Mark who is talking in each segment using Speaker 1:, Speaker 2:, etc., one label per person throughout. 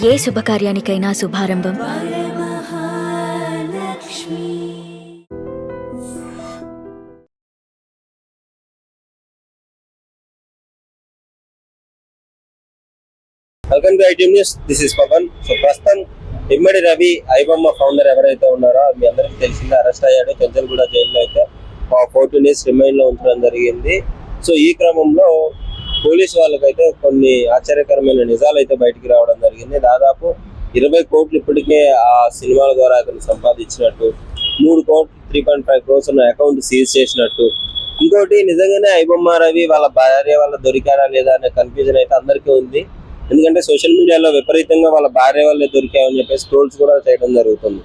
Speaker 1: ఏ శుభకార్యానికైనా శుభారంభం
Speaker 2: welcome to IT news. This is Pavan. So ప్రస్తుతం ఇమ్మడి రవి ఐబొమ్మ ఫౌండర్ ఎవరైతే ఉన్నారో మీ అందరికీ తెలిసిందే, అరెస్ట్ అయ్యాడు. చెంచల్గూడ జైల్లో అయితే 14 days రిమైండ్ లో ఉంచడం జరిగింది. సో ఈ క్రమంలో పోలీస్ వాళ్ళకైతే కొన్ని ఆశ్చర్యకరమైన నిజాలు అయితే బయటికి రావడం జరిగింది. దాదాపు 20 కోట్లు ఇప్పటికే ఆ సినిమాల ద్వారా అతను సంపాదించినట్టు, 3 కోట్లు 3.5 crores ఉన్న అకౌంట్ సీజ్ చేసినట్టు, ఇంకోటి నిజంగానే ఐబొమ్మ రవి వాళ్ళ భార్య వాళ్ళ దొరికారా లేదా అనే కన్ఫ్యూజన్ అయితే అందరికీ ఉంది. ఎందుకంటే సోషల్ మీడియాలో విపరీతంగా వాళ్ళ భార్య వాళ్ళే దొరికాయని చెప్పేసి ట్రోల్స్ కూడా చేయడం జరుగుతుంది.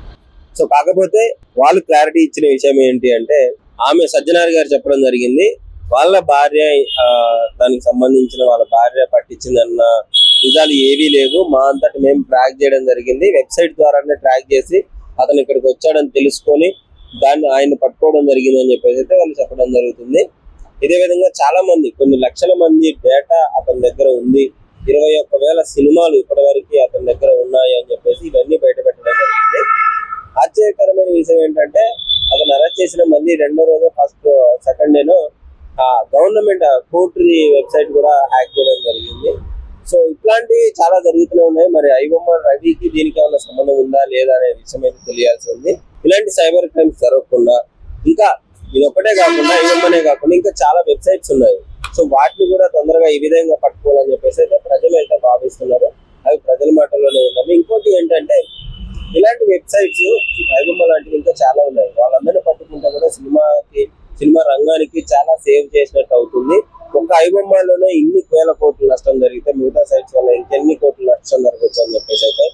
Speaker 2: సో కాకపోతే వాళ్ళు క్లారిటీ ఇచ్చిన విషయం ఏంటి అంటే, ఆమె సజ్జనార్ గారు చెప్పడం జరిగింది, వాళ్ళ భార్య దానికి సంబంధించిన వాళ్ళ భార్య పట్టించిందన్న నిజాలు ఏవీ లేవు, మా అంతటి మేము ట్రాక్ చేయడం జరిగింది, వెబ్సైట్ ద్వారానే ట్రాక్ చేసి అతను ఇక్కడికి వచ్చాడని తెలుసుకొని దాన్ని ఆయన పట్టుకోవడం జరిగింది అని చెప్పేసి అయితే వాళ్ళు చెప్పడం జరుగుతుంది. ఇదే విధంగా చాలా మంది, కొన్ని లక్షల మంది డేటా అతని దగ్గర ఉంది, 21,000 సినిమాలు ఇప్పటి వరకు అతని దగ్గర ఉన్నాయి అని చెప్పేసి ఇవన్నీ బయట పెట్టడం జరిగింది. ఆశ్చర్యకరమైన విషయం ఏంటంటే, అతను అరెస్ట్ చేసిన మళ్ళీ రెండో రోజు సెకండ్ డేను గవర్నమెంట్ కోర్టు వెబ్సైట్ కూడా హ్యాక్ చేయడం జరిగింది. సో ఇట్లాంటివి చాలా జరుగుతూనే ఉన్నాయి. మరి ఐబొమ్మ రవికి దీనికి ఏమైనా సంబంధం ఉందా లేదా అనే విషయం అయితే తెలియాల్సి ఉంది. ఇలాంటి సైబర్ క్రైమ్స్ జరగకుండా ఇంకా ఇది ఒకటే కాకుండా, ఐబొమ్మనే కాకుండా ఇంకా చాలా వెబ్సైట్స్ ఉన్నాయి. సో వాటిని కూడా తొందరగా ఈ విధంగా పట్టుకోవాలని చెప్పేసి అయితే ప్రజలు అయితే భావిస్తున్నారు. అవి ప్రజల మాటల్లోనే ఉన్నాయి. ఇంకోటి ఏంటంటే, ఇలాంటి వెబ్సైట్స్ ఐబొమ్మ లాంటివి ఇంకా చాలా ఉన్నాయి. వాళ్ళందరినీ పట్టుకుంటే కూడా సినిమా రంగానికి చాలా సేవ్ చేసినట్టు అవుతుంది. ఒక ఐబొమ్మలోనే ఇన్ని వేల కోట్ల నష్టం జరిగితే మిగతా సైట్స్ వల్ల ఇంకెన్ని కోట్ల నష్టం జరగవచ్చు అని చెప్పేసి అయితే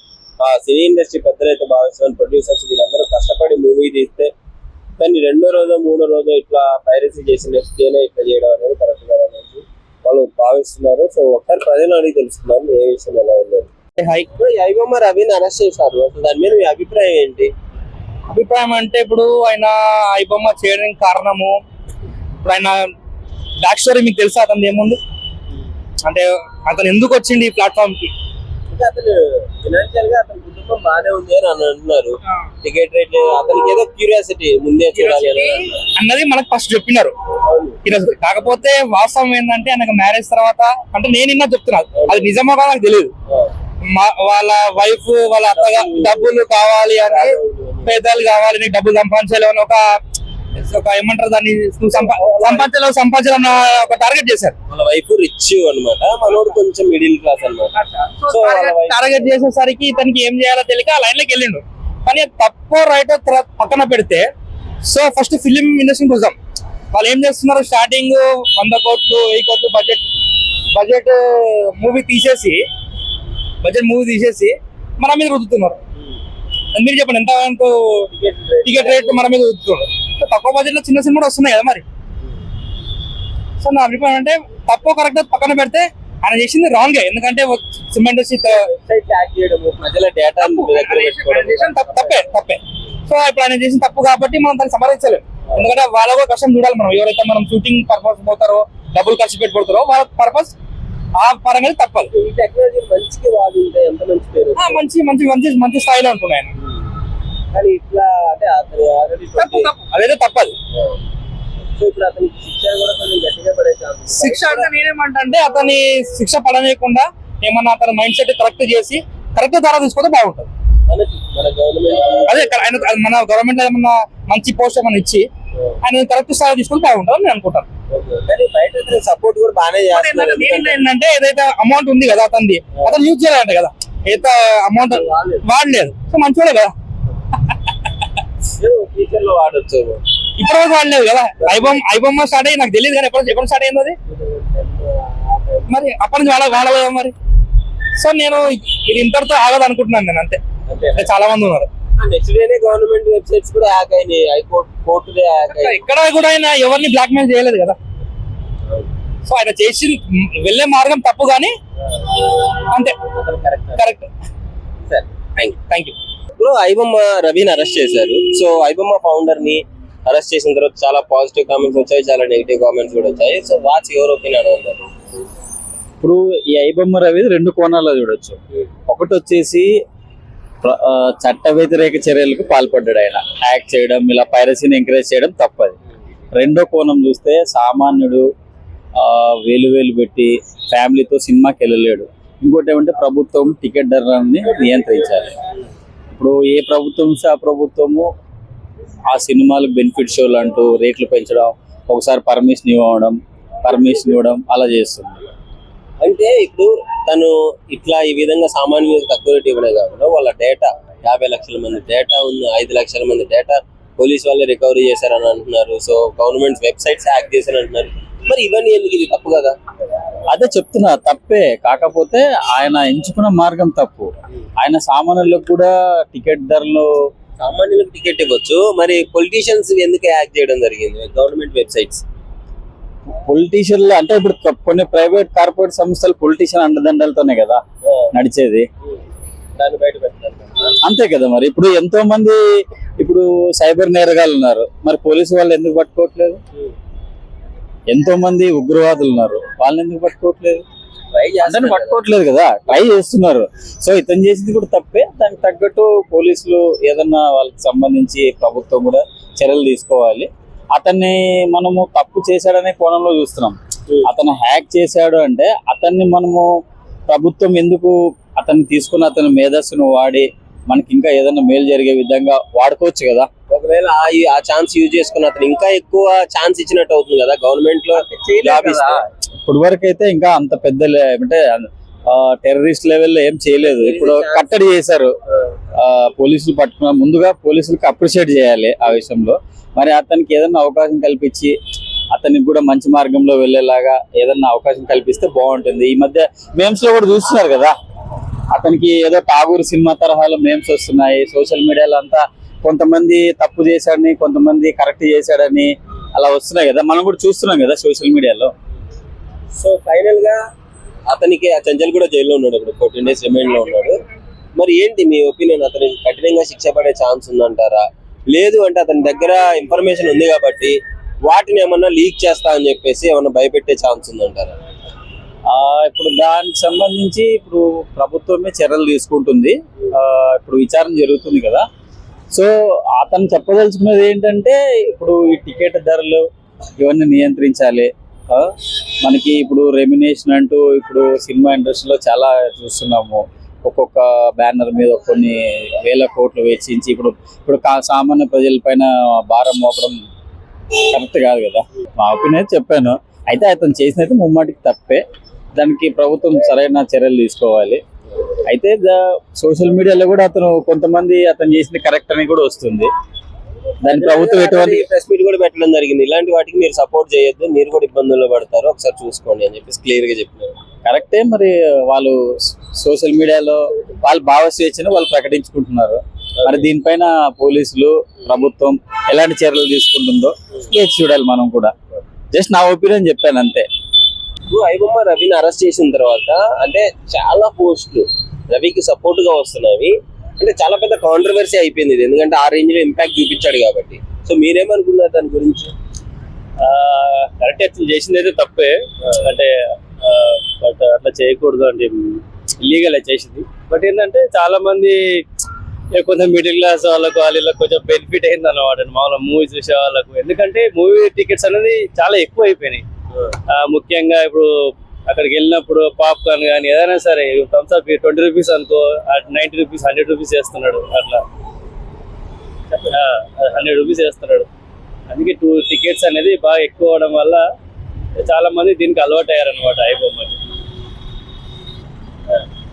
Speaker 2: సినీ ఇండస్ట్రీ పెద్దలైతే భావిస్తున్నారు. ప్రొడ్యూసర్స్ వీళ్ళందరూ కష్టపడి మూవీ తీస్తే కానీ రెండో రోజు మూడో రోజు ఇట్లా పైరసీ చేసి నెక్స్ట్ డేనే ఇట్లా చేయడం అనేది కరెక్ట్ కదా అనేసి వాళ్ళు భావిస్తున్నారు. సో ఒకసారి ప్రజలు అడిగి తెలుసుకున్నాం ఏ విషయం ఎలా ఉండేది. ఐబొమ్మ రవిని అరెస్ట్ చేశారు, అసలు దాని మీద మీ అభిప్రాయం ఏంటి?
Speaker 3: అభిప్రాయం అంటే, ఇప్పుడు ఆయన ఐబొమ్మ చేయడానికి కారణము, ఇప్పుడు ఆయన బ్యాక్ స్టోరీ మీకు తెలుసా? అతను ఏముంది అంటే, అతను ఎందుకు వచ్చింది ఈ ప్లాట్ఫామ్ కి?
Speaker 2: అతను ఫైనాన్షియల్ గా అతని కుటుంబం బాగానే ఉంది అని అంటున్నారు. టికెట్ రేట్ అతనికి ఏదో క్యూరియాసిటీ ముందే చూడాలి
Speaker 3: అన్నది మనకు ఫస్ట్ చెప్పినారు. కాకపోతే వాస్తవం ఏంటంటే, ఆయనకు మ్యారేజ్ తర్వాత అంటే నేను ఇన్నా చెప్తున్నాను, అది నిజమో కాదు నాకు తెలియదు. వాళ్ళ వైఫ్ వాళ్ళ అత్తగా డబ్బులు కావాలి అని, పేదలు కావాలి, నీకు డబ్బులు సంపాదించాలి అని ఒక ఏమంటారు దాన్ని, సంపాదించాలన్న ఒక టార్గెట్ చేశారు.
Speaker 2: వాళ్ళ వైఫ్ రిచ్ అనమాట, మనోడు కొంచెం మిడిల్ క్లాస్ అనమాట.
Speaker 3: సో టార్గెట్ చేసేసరికి ఇతనికి ఏం చేయాలో తెలియక ఆ లైన్ లోకి వెళ్ళిండు. కానీ తప్పో రైటో పక్కన పెడితే, సో ఫస్ట్ ఫిలిం ఇండస్ట్రీ చూద్దాం. వాళ్ళు ఏం చేస్తున్నారు, స్టార్టింగ్ 100 కోట్లు 1000 కోట్లు బడ్జెట్ మూవీ తీసేసి మన మీద రుద్దుతున్నారు. మీరు చెప్పండి, ఎంత టికెట్ రేట్ మన మీద రుద్దుతున్నారు. తక్కువ బడ్జెట్ లో చిన్న సినిమా కూడా వస్తున్నాయి కదా మరి. సో నా అభిప్రాయం అంటే, తప్పు కరెక్ట్ పక్కన పెడితే ఆయన చేసింది రాంగే. ఎందుకంటే సినిమా ఇండస్ట్రీ తప్పే. సో ఇప్పుడు ఆయన చేసిన తప్పు కాబట్టి మనం దాన్ని సమర్థించలేము. ఎందుకంటే వాళ్ళ కూడా కష్టం చూడాలి. మనం ఎవరైతే మనం షూటింగ్ పర్పస్ పోతారో, డబ్బులు ఖర్చు పెట్టుకుంటారో, వాళ్ళ పర్పస్ ఆ పరంగా తప్పదు.
Speaker 2: ఈ టెక్నాలజీ మంచిగా వాడుంటే ఎంత మంచి పేరు,
Speaker 3: మంచి స్థాయిలో ఉంటున్నాయి.
Speaker 2: కానీ ఇట్లా అంటే
Speaker 3: అదైతే తప్పదు.
Speaker 2: సో ఇప్పుడు అతనికి శిక్ష కూడా కొంచెం గట్టిగా పడే ఛాన్స్.
Speaker 3: శిక్ష అంటే నేనేమంటే, అతని శిక్ష పడనీయకుండా ఏమన్నా అతని మైండ్ సెట్ కరెక్ట్ చేసి కరెక్ట్ ద్వారా తీసుకుంటే బాగుంటుంది.
Speaker 2: మన గవర్నమెంట్
Speaker 3: అదే మన గవర్నమెంట్ ఏమన్నా మంచి పోస్ట్ ఏమన్నా ఇచ్చి ఆయన కరెక్ట్ స్థాయి తీసుకుంటే బాగుంటుంది నేను అనుకుంటాను.
Speaker 2: బయట సపోర్ట్ కూడా బాగానే చేస్తున్నారు.
Speaker 3: ఏంటంటే, ఏదైతే అమౌంట్ ఉంది కదా అతను యూజ్ చేయాలంట కదా, ఏదైతే అమౌంట్ వాడలేదు. సో మంచివాడే కదా,
Speaker 2: ఫ్యూచర్ లో వాడచ్చు.
Speaker 3: ఇప్పటివరకు వాడలేదు కదా. ఐబొమ్మ స్టార్ట్ అయ్యి నాకు తెలియదు, కానీ ఎప్పుడు స్టార్ట్ అయింది అది మరి. అప్పటి నుంచి వాడలేదు మరి. సో నేను ఇది ఇంతటితో ఆగదు అనుకుంటున్నాను నేను, అంతే. చాలా మంది ఉన్నారు.
Speaker 2: నెక్స్ట్ డేనే గవర్నమెంట్ వెబ్సైట్స్ కూడా హ్యాక్ అయినాయి, హైకోర్టు
Speaker 3: ఇక్కడ కూడా ఆయన ఎవరిని బ్లాక్ మెయిల్ చేయలేదు కదా. సో ఆయన చేసి వెళ్ళే మార్గం తప్పు, కానీ అంతే కరెక్ట్. Thank you.
Speaker 2: ఇప్పుడు ఐబొమ్మ రవిని అరెస్ట్ చేశారు. సో ఐబొమ్మ ఫౌండర్ ని అరెస్ట్ చేసిన తర్వాత చాలా పాజిటివ్ కామెంట్స్ వచ్చాయి, చాలా నెగిటివ్ కామెంట్స్ కూడా వచ్చాయి. So what's your opinion on that?
Speaker 4: ఇప్పుడు ఈ ఐబొమ్మ రవి రెండు కోణాల్లో చూడొచ్చు. ఒకటి వచ్చేసి చట్ట వ్యతిరేక చర్యలకు పాల్పడ్డాడు ఆయన, హ్యాక్ చేయడం, ఇలా పైరసీని ఎంకరేజ్ చేయడం తప్పది. రెండో కోణం చూస్తే సామాన్యుడు వేలు వేలు పెట్టి ఫ్యామిలీతో సినిమాకి వెళ్ళలేడు. ఇంకోటి ఏమంటే ప్రభుత్వం టికెట్ ధరని నియంత్రించాలి. ఇప్పుడు ఏ ప్రభుత్వం ఆ ప్రభుత్వము ఆ సినిమాలకు బెనిఫిట్ షోలు అంటూ రేట్లు పెంచడం, ఒకసారి పర్మిషన్ ఇవ్వడం అలా చేస్తుంది.
Speaker 2: అంటే ఇప్పుడు తను ఇట్లా ఈ విధంగా సామాన్యులకు తక్కువ రేట్ ఇవ్వడే కాకుండా వాళ్ళ డేటా 50 లక్షల మంది డేటా ఉంది, 5 లక్షల మంది డేటా పోలీస్ వాళ్ళే రికవరీ చేశారని అంటున్నారు. సో గవర్నమెంట్ వెబ్సైట్స్ హ్యాక్ చేశారని అంటున్నారు. మరి ఇవన్నీ ఎందుకు, ఇది తప్పు కదా?
Speaker 4: అదే చెప్తున్నా, తప్పే. కాకపోతే ఆయన ఎంచుకున్న మార్గం తప్పు. ఆయన సామాన్యులకు కూడా టికెట్ ధరలు,
Speaker 2: సామాన్యులకు టికెట్ ఇవ్వచ్చు, మరి పొలిటీషియన్స్ ఎందుకు హ్యాక్ చేయడం జరిగింది గవర్నమెంట్ వెబ్సైట్స్?
Speaker 4: పొలిటీషియన్లు అంటే ఇప్పుడు కొన్ని ప్రైవేట్ కార్పొరేట్ సంస్థలు పొలిటీషియన్ అండదండలతోనే కదా నడిచేది.
Speaker 2: దాన్ని బయట పెట్టారు
Speaker 4: అంతే కదా. మరి ఇప్పుడు ఎంతో మంది ఇప్పుడు సైబర్ నేరగాళ్ళు ఉన్నారు, మరి పోలీసు వాళ్ళు ఎందుకు పట్టుకోవట్లేదు? ఎంతో మంది ఉగ్రవాదులు ఉన్నారు, వాళ్ళని ఎందుకు పట్టుకోవట్లేదు? అందరిని పట్టుకోవట్లేదు కదా, ట్రై చేస్తున్నారు. సో ఇతను చేసింది కూడా తప్పే. దానికి తగ్గట్టు పోలీసులు ఏదన్నా వాళ్ళకి సంబంధించి ప్రభుత్వం కూడా చర్యలు తీసుకోవాలి. అతన్ని మనము తప్పు చేశాడనే కోణంలో చూస్తున్నాం. అతను హ్యాక్ చేశాడు అంటే అతన్ని మనము ప్రభుత్వం ఎందుకు అతన్ని తీసుకుని అతని మేధస్సును వాడి మనకి ఇంకా ఏదైనా మేలు జరిగే విధంగా వాడుకోవచ్చు కదా.
Speaker 2: ఒకవేళ ఆ ఛాన్స్ యూజ్ చేసుకుని అతను ఇంకా ఎక్కువ ఛాన్స్ ఇచ్చినట్టు అవుతుంది కదా గవర్నమెంట్ లో.
Speaker 4: ఇప్పటి వరకు అయితే ఇంకా అంత పెద్ద అంటే టెర్రరిస్ట్ లెవెల్లో ఏం చేయలేదు. ఇప్పుడు కట్టడి చేశారు పోలీసులు పట్టుకున్న ముందుగా పోలీసులకు అప్రిషియేట్ చేయాలి ఆ విషయంలో. మరి అతనికి ఏదన్నా అవకాశం కల్పించి అతనికి కూడా మంచి మార్గంలో వెళ్ళేలాగా ఏదన్నా అవకాశం కల్పిస్తే బాగుంటుంది. ఈ మధ్య మేమ్స్ లో కూడా చూస్తున్నారు కదా, అతనికి ఏదో ఠాగూర్ సినిమా తరహాలో మేమ్స్ వస్తున్నాయి సోషల్ మీడియాలో అంతా. కొంతమంది తప్పు చేశాడని, కొంతమంది కరెక్ట్ చేశాడని అలా వస్తున్నాయి కదా, మనం కూడా చూస్తున్నాం కదా సోషల్ మీడియాలో.
Speaker 2: సో ఫైనల్ గా అతనికి ఆ చంచల్ కూడా జైల్లో ఉన్నాడు, ఇప్పుడు 14 days రిమైండ్ లో ఉన్నాడు. మరి ఏంటి మీ ఒపీనియన్? అతనికి కఠినంగా శిక్ష పడే ఛాన్స్ ఉందంటారా? లేదు అంటే అతని దగ్గర ఇన్ఫర్మేషన్ ఉంది కాబట్టి వాటిని ఏమన్నా లీక్ చేస్తా అని చెప్పేసి ఏమన్నా భయపెట్టే ఛాన్స్ ఉందంటారా?
Speaker 4: ఇప్పుడు దానికి సంబంధించి ఇప్పుడు ప్రభుత్వమే చర్యలు తీసుకుంటుంది. ఇప్పుడు విచారణ జరుగుతుంది కదా. సో అతను చెప్పదలుచుకున్నది ఏంటంటే ఇప్పుడు ఈ టికెట్ ధరలు ఇవన్నీ నియంత్రించాలి. మనకి ఇప్పుడు రెమ్యునేషన్ అంటూ ఇప్పుడు సినిమా ఇండస్ట్రీలో చాలా చూస్తున్నాము. ఒక్కొక్క బ్యానర్ మీద కొన్ని వేల కోట్లు వెచ్చించి ఇప్పుడు సామాన్య ప్రజల పైన భారం మోపడం కరెక్ట్ కాదు కదా. మా ఒపీనియన్ చెప్పాను. అయితే అతను చేసినైతే ముమ్మాటికి తప్పే. దానికి ప్రభుత్వం సరైన చర్యలు తీసుకోవాలి. అయితే సోషల్ మీడియాలో కూడా కొంతమంది అతను చేసింది కరెక్ట్ అని కూడా వస్తుంది. దాని ప్రభుత్వం ఎటువంటి
Speaker 2: ప్రెస్ మీట్ కూడా పెట్టడం జరిగింది. ఇలాంటి వాటికి మీరు సపోర్ట్ చేయొద్దు, మీరు కూడా ఇబ్బందుల్లో పడతారు, ఒకసారి చూసుకోండి అని చెప్పేసి క్లియర్ గా చెప్పినారు.
Speaker 4: కరెక్టే. మరి వాళ్ళు సోషల్ మీడియాలో వాళ్ళ భావస్వేచ్ఛను వాళ్ళు ప్రకటించుకుంటున్నారు. మరి దీనిపైన పోలీసులు ప్రభుత్వం ఎలాంటి చర్యలు తీసుకుంటుందో చూడాలి మనం కూడా. జస్ట్ నా ఒపీనియన్ చెప్పాను అంతే.
Speaker 2: ఐబొమ్మ రవిని అరెస్ట్ చేసిన తర్వాత అంటే చాలా పోస్టులు రవికి సపోర్ట్ గా వస్తున్నాయి. అంటే చాలా పెద్ద కాంట్రవర్సీ అయిపోయింది ఇది, ఎందుకంటే ఆ రేంజ్ లో ఇంపాక్ట్ చూపించాడు కాబట్టి. సో మీరేమనుకున్నారు దాని గురించి?
Speaker 5: కరెక్ట్, అతను చేసింది అయితే తప్పే. అంటే బట్ అట్లా చేయకూడదు, అంటే ఇల్లీగల్ చేసింది. బట్ ఏంటంటే చాలా మంది కొంచెం మిడిల్ క్లాస్ వాళ్ళకు వాళ్ళకి కొంచెం బెనిఫిట్ అయింది అన్నమాట మామూలుగా మూవీ చూసే వాళ్ళకు. ఎందుకంటే మూవీ టికెట్స్ అనేది చాలా ఎక్కువ అయిపోయినాయి. ముఖ్యంగా ఇప్పుడు అక్కడికి వెళ్ళినప్పుడు పాప్కార్న్ కానీ ఏదైనా సరే థమ్స్ అప్ 20 రూపీస్ అనుకో, 90 రూపీస్ 100 రూపీస్ చేస్తున్నాడు, అట్లా 100 రూపీస్ చేస్తున్నాడు. అందుకే 2 టికెట్స్ అనేది బాగా ఎక్కువ అవడం వల్ల చాలా మంది దీనికి అలవాటు అయ్యారనమాట ఐబొమ్మకి.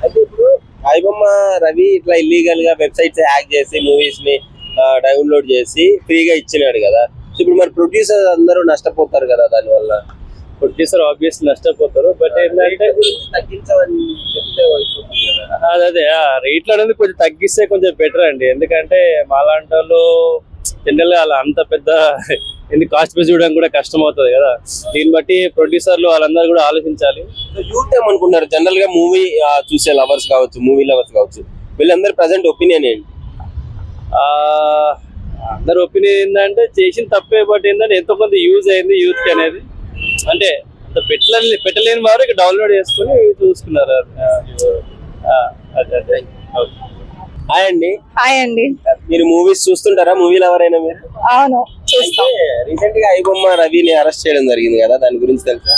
Speaker 2: అయితే ఇప్పుడు ఐబొమ్మ రవి ఇట్లా ఇల్లీగల్ గా వెబ్సైట్స్ హ్యాక్ చేసి మూవీస్ ని డౌన్లోడ్ చేసి ఫ్రీగా ఇచ్చినాడు కదా. ఇప్పుడు మరి ప్రొడ్యూసర్ అందరూ నష్టపోతారు కదా దానివల్ల.
Speaker 5: ప్రొడ్యూసర్ ఆబ్వియస్లీ నష్టపోతారు. బట్ ఏంటంటే
Speaker 2: తగ్గించమని చెప్తే
Speaker 5: అదే రేట్లు అనేది కొంచెం తగ్గిస్తే కొంచెం బెటర్ అండి. ఎందుకంటే మాలాంటి వాళ్ళు జనరల్ గా అలా అంత పెద్ద కాస్ట్ బేస్ చూడడం కూడా కష్టం అవుతుంది కదా. దీన్ని బట్టి ప్రొడ్యూసర్లు వాళ్ళందరూ కూడా ఆలోచించాలి.
Speaker 2: యూత్ ఏమనుకుంటున్నారు జనరల్ గా మూవీ చూసే లవర్స్ కావచ్చు, మూవీ లవర్స్ కావచ్చు, వీళ్ళందరూ ప్రజెంట్ ఒపీనియన్ ఏంటి?
Speaker 5: అందరు ఒపీనియన్ ఏంటంటే చేసిన తప్పే. బట్ ఏంటంటే ఎంతో కొంత యూజ్ అయింది యూత్ కి అనేది. అంటే పెట్టలేని వారు ఇక డౌన్లోడ్ చేసుకుని చూసుకున్నారు. అదే
Speaker 2: హాయ్ అండి.
Speaker 6: హాయ్ అండి.
Speaker 2: మీరు మూవీస్ చూస్తుంటారా? మూవీలు ఎవరైనా మీరు?
Speaker 6: అవును, చూస్తాం.
Speaker 2: రీసెంట్ గా ఐబొమ్మ రవిని అరెస్ట్ చేయడం జరిగింది కదా, దాని గురించి తెలుసా?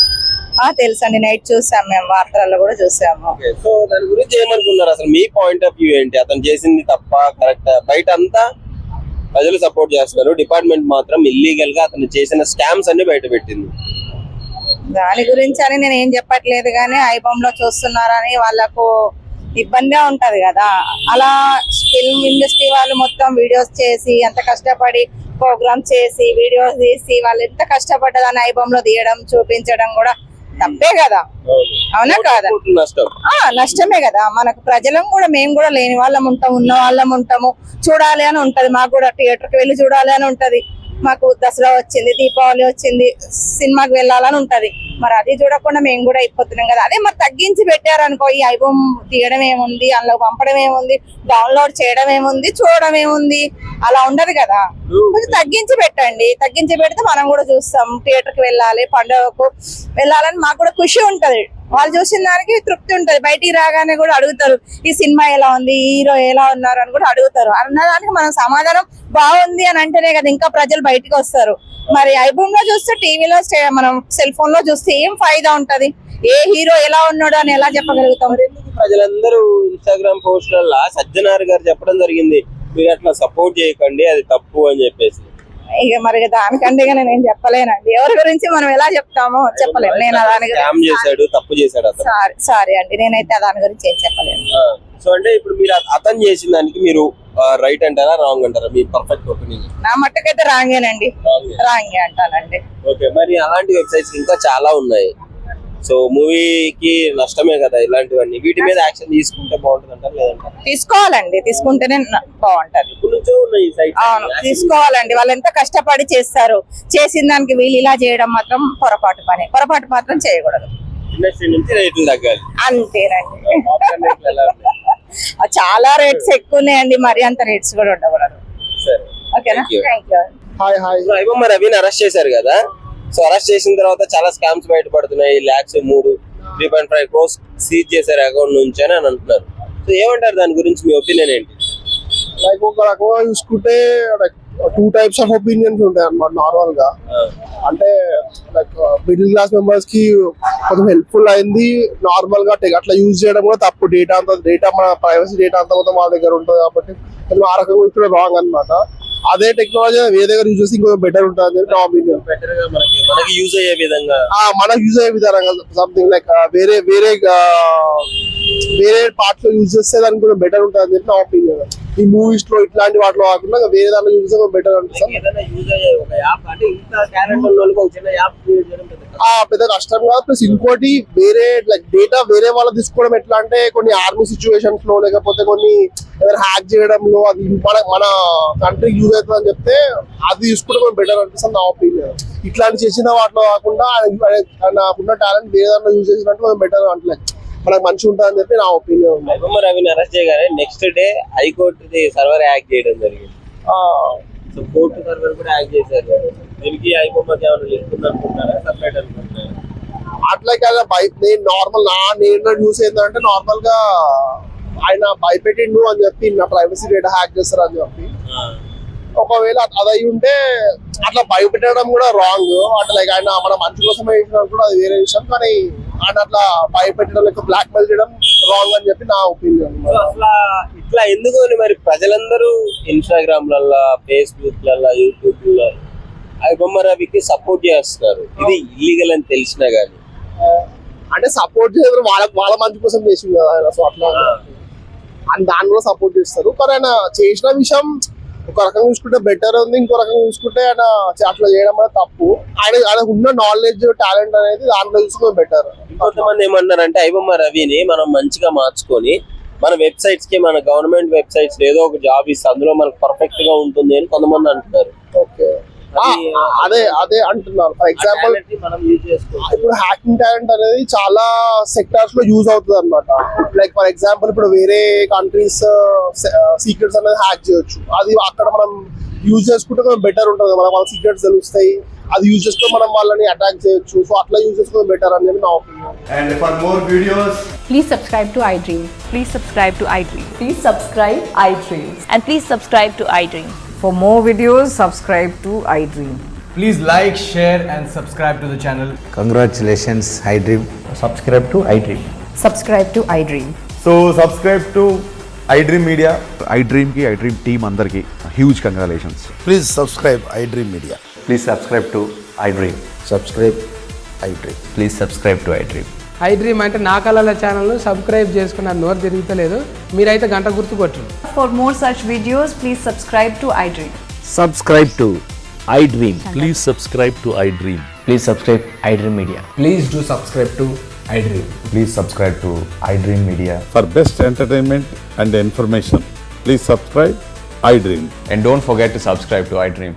Speaker 6: తెలుసండి, నైట్ చూసాం, మేము వార్తలలో కూడా చూసాము.
Speaker 2: సో దాని గురించి ఏమనుకున్నారు? అసలు మీ పాయింట్ ఆఫ్ వ్యూ ఏంటి? అతను చేసింది తప్ప కరెక్ట్? బయట అంతా ప్రజలు సపోర్ట్ చేస్తున్నారు, డిపార్ట్మెంట్ మాత్రం ఇల్లీగల్ గా అతను చేసిన స్కామ్స్ అన్ని బయట పెట్టింది.
Speaker 6: దాని గురించి అని నేను ఏం చెప్పట్లేదు, కానీ ఐబొమ్లో చూస్తున్నారని వాళ్ళకు ఇబ్బందిగా ఉంటది కదా. అలా ఫిల్మ్ ఇండస్ట్రీ వాళ్ళు మొత్తం వీడియోస్ చేసి ఎంత కష్టపడి ప్రోగ్రామ్ చేసి వీడియోస్ తీసి వాళ్ళు ఎంత కష్టపడ్డదాన్ని ఐబొమ్లో తీయడం చూపించడం కూడా తప్పే కదా, అవునా కాదా? నష్టమే కదా. మనకు ప్రజలం కూడా, మేము కూడా లేని వాళ్ళం ఉంటాం, ఉన్న వాళ్ళం ఉంటాము, చూడాలి అని ఉంటది మాకు కూడా, థియేటర్ కి వెళ్ళి చూడాలి అని ఉంటది మాకు. దసరా వచ్చింది, దీపావళి వచ్చింది, సినిమాకి వెళ్ళాలని ఉంటది. మరి అది చూడకుండా మేము కూడా అయిపోతున్నాం కదా. అదే మరి తగ్గించి పెట్టారనుకో, ఈ ఐబొమ్ తీయడం ఏముంది, అందులో పంపడం ఏముంది, డౌన్లోడ్ చేయడం ఏముంది, చూడడం ఏముంది, అలా ఉండదు కదా. కొంచెం తగ్గించి పెట్టండి, తగ్గించి పెడితే మనం కూడా చూస్తాం. థియేటర్ కి వెళ్ళాలి, పండుగకు వెళ్ళాలని మాకు కూడా ఖుషి ఉంటది. వాళ్ళు చూసిన దానికి తృప్తి ఉంటది. బయటికి రాగానే కూడా అడుగుతారు, ఈ సినిమా ఎలా ఉంది, హీరో ఎలా ఉన్నారు అని కూడా అడుగుతారు. అన్నదానికి మనం సమాధానం బాగుంది అని అంటేనే కదా ఇంకా ప్రజలు బయటికి వస్తారు. మరి ఐబొమ్ లో చూస్తే, టీవీలో మనం సెల్ ఫోన్ లో చూస్తే ఏం ఫైదా ఉంటది? ఏ హీరో ఎలా ఉన్నాడు అని ఎలా చెప్పగలుగుతాం?
Speaker 2: ప్రజలందరూ ఇన్స్టాగ్రామ్ పోస్టులలో సజ్జనార్ గారు చెప్పడం జరిగింది, మీరు అట్లా సపోర్ట్ చేయకండి, అది తప్పు అని చెప్పేసి.
Speaker 6: ఇక మరి దానికంటే నేను చెప్పలేనండి. ఎవరి గురించి మనం ఎలా చెప్తామో చెప్పలేను. నేను దాని
Speaker 2: గురించి తప్పు చేశాడు
Speaker 6: సారీ అండి, నేనైతే దాని గురించి ఏం చెప్పలేను.
Speaker 2: సో అంటే ఇప్పుడు మీరు అతను చేసిన దానికి మీరు రైట్ అంటారా, రాంగ్ అంటారా? మీ పర్ఫెక్ట్ ఒపీనియన్.
Speaker 6: నా మట్టుకైతే రాంగేనండి, రాంగే అంటానండి.
Speaker 2: ఓకే, మరి అలాంటి వెబ్సైట్స్ ఇంకా చాలా ఉన్నాయి. సో మూవీకి నష్టమే కదా ఇలాంటివన్నీ. వీటి మీద యాక్షన్ తీసుకుంటే బాగుంటుంది అంటారు, లేదంటారు?
Speaker 6: తీసుకోవాలండి, తీసుకుంటేనే బాగుంటది. అవును, తీసుకోవాలండి. వాళ్ళు ఎంత కష్టపడి చేస్తారు, చేసిన దానికి వీళ్ళు ఇలా చేయడం మాత్రం పొరపాటు మాత్రం చేయకూడదు.
Speaker 2: ఇండస్ట్రీ నుంచి రేట్లు తగ్గాలి,
Speaker 6: అంతేనండి. చాలా రేట్స్ ఎక్కువ ఉన్నాయండి, మరి అంత రేట్స్ కూడా ఉండకూడదు. ఓకేనా? Thank you.
Speaker 2: ఐబొమ్మ రవిని అరెస్ట్ చేశారు కదా, సో అరెస్ట్ చేసిన తర్వాత చాలా స్కామ్స్ బయటపడుతున్నాయి. లాక్స్ 3.5 crores సీజ్ చేశారు అకౌంట్ నుంచి అని అంటున్నారు. సో ఏమంటారు దాని గురించి? మీ ఒపీనియన్ ఏంటి?
Speaker 7: లైక్ ఒక రకంగా చూసుకుంటే లైక్ 2 types ఆఫ్ ఒపీనియన్స్ ఉంటాయి అన్నమాట నార్మల్ గా. అంటే లైక్ మిడిల్ క్లాస్ మెంబర్స్ కి కొంచెం హెల్ప్ఫుల్ అయింది. నార్మల్ గా అట్లా యూజ్ చేయడం కూడా తప్పు. డేటా మన ప్రైవసీ డేటా అంతా మొత్తం వాళ్ళ దగ్గర ఉంటుంది కాబట్టి ఆ రకంగా చూసుకుంటే రాంగ్ అనమాట. అదే టెక్నాలజీ వేరే దగ్గర యూజ్ చేసి ఇంకో బెటర్ ఉంటుంది అని నా ఒపీనియన్.
Speaker 2: మనకి యూజ్ అయ్యే విధంగా,
Speaker 7: మనకు యూజ్ అయ్యే విధానంగా సంథింగ్ లైక్ వేరే పార్ట్స్ లో యూజ్ చేస్తే దానికి కూడా బెటర్ ఉంటుంది అని చెప్పి నా ఒపీనియన్. ఈ మూవీస్ లో ఇట్లాంటి వాటిలో కాకుండా వేరే దాంట్లో యూజ్ చేస్తే బెటర్ అనిపిస్తుంది. పెద్ద కష్టం కాదు. ప్లస్ ఇంకోటి వేరే లైక్ డేటా వేరే వాళ్ళు తీసుకోవడం ఎట్లా అంటే కొన్ని ఆర్మీ సిచ్యువేషన్స్ లో లేకపోతే కొన్ని ఏదైనా హ్యాక్ చేయడంలో అది మన కంట్రీకి యూజ్ అవుతుంది అని చెప్తే అది తీసుకోవడం బెటర్ అనిపిస్తుంది నా ఒపీనియన్. ఇట్లాంటి చేసిన వాటిలో కాకుండా నాకున్న టాలెంట్ వేరే దాంట్లో యూజ్ చేసినట్టు బెటర్ అంటే మనకు మంచిగా ఉంటుంది అని చెప్పి నా ఒపీనియన్.
Speaker 2: ఐబొమ్మ రవిని అరెస్ట్ చేయగానే next day high court server hack చేయడం జరిగింది. సో కోర్టు సర్వర్ కూడా హ్యాక్ చేశారు. దీనికి ఐబొమ్మకి ఏమైనా లింక్ ఉందనుకుంటారా, సపరేట్ అనుకుంటారా?
Speaker 7: అట్లా కదా. నేను నార్మల్ నేను యూస్ ఏంటంటే నార్మల్ గా ఆయన భయపెట్టిండు అని చెప్పి నా ప్రైవసీ డేటా హ్యాక్ చేస్తారు అని చెప్పి. ఒకవేళ అది అయి ఉంటే అట్లా భయపెట్టడం కూడా రాంగ్. అట్లా లైక్ ఆయన మన మంచి కోసం వేసినప్పుడు కూడా అది వేరే విషయం, కానీ ఆయన అట్లా భయపెట్టడం లేక బ్లాక్ మెయిల్ చేయడం రాంగ్ అని చెప్పి నా ఒపీనియన్.
Speaker 2: అట్లా ఇట్లా ఎందుకు అని మరి ప్రజలందరూ ఇన్స్టాగ్రామ్ లల్లా, ఫేస్బుక్ లల్లా, యూట్యూబ్ లో ఐబొమ్మ రవికి సపోర్ట్ చేస్తున్నారు. ఇది ఇల్లీగల్ అని తెలిసినా గానీ
Speaker 7: అంటే సపోర్ట్ చేస్తారు, వాళ్ళ మంచి కోసం చేసింది కదా ఆయన. సో అట్లా అని దానిలో సపోర్ట్ చేస్తారు. కానీ ఆయన చేసిన విషయం ఒక రకంగా చూసుకుంటే బెటర్ ఉంది, ఇంకో రకంగా చూసుకుంటే ఆయన అట్లా చేయడం అనేది తప్పు. ఆయనకు ఉన్న నాలెడ్జ్ టాలెంట్ అనేది దాంట్లో చూసుకుంటే బెటర్.
Speaker 2: ఇంకొంతమంది ఏమన్నారంటే ఐబొమ్మ రవిని మనం మంచిగా మార్చుకొని మన వెబ్సైట్స్ కి, మన గవర్నమెంట్ వెబ్సైట్స్ ఏదో ఒక జాబ్ ఇస్తే అందులో మనకు పర్ఫెక్ట్ గా ఉంటుంది అని కొంతమంది అంటున్నారు.
Speaker 7: ఓకే, అదే అంటున్నారు. ఫర్ ఎగ్జాంపుల్ ఇప్పుడు హ్యాకింగ్ టాలెంట్ అనేది చాలా సెక్టార్స్ లో యూజ్ అవుతుంది అనమాట. లైక్ ఫర్ ఎగ్జాంపుల్ ఇప్పుడు వేరే కంట్రీస్ సీక్రెట్స్ అనేది హ్యాక్ చేయొచ్చు. అది అక్కడ మనం యూజ్ చేసుకుంటే కొంచెం బెటర్ ఉంటుంది కదా, వాళ్ళ సీక్రెట్స్ తెలుస్తాయి, అది యూజ్ చేసుకుని మనం వాళ్ళని అటాక్ చేయొచ్చు. సో అట్లా యూజ్ చేసుకుంటే బెటర్ అనేది నా opinion.
Speaker 8: And for more videos,
Speaker 9: Please subscribe to iDream.
Speaker 1: Please subscribe to iDream.
Speaker 9: Please subscribe iDream.
Speaker 1: And please subscribe to iDream.
Speaker 9: For more videos, subscribe to iDream.
Speaker 8: please like, share and subscribe to the channel.
Speaker 10: Congratulations, iDream. Subscribe to iDream.
Speaker 9: Subscribe to iDream.
Speaker 8: So subscribe to iDream Media.
Speaker 11: iDream ki iDream team andarki huge congratulations.
Speaker 10: Please subscribe iDream Media.
Speaker 11: Please subscribe to iDream.
Speaker 10: Subscribe iDream.
Speaker 11: Please subscribe to iDream.
Speaker 12: iDream అంటే నా కళల channel subscribe చేసుకున్న నోరు తిరుగుతలేదు, మీరైతే గంట గుర్తు కొట్టండి.
Speaker 9: For more such videos, please subscribe to iDream.
Speaker 10: Subscribe to iDream.
Speaker 11: Please subscribe to iDream.
Speaker 10: Please subscribe iDream Media.
Speaker 8: Please do subscribe to iDream.
Speaker 11: Please subscribe to iDream Media.
Speaker 13: For best entertainment and information, please subscribe iDream.
Speaker 11: And don't forget to subscribe to iDream.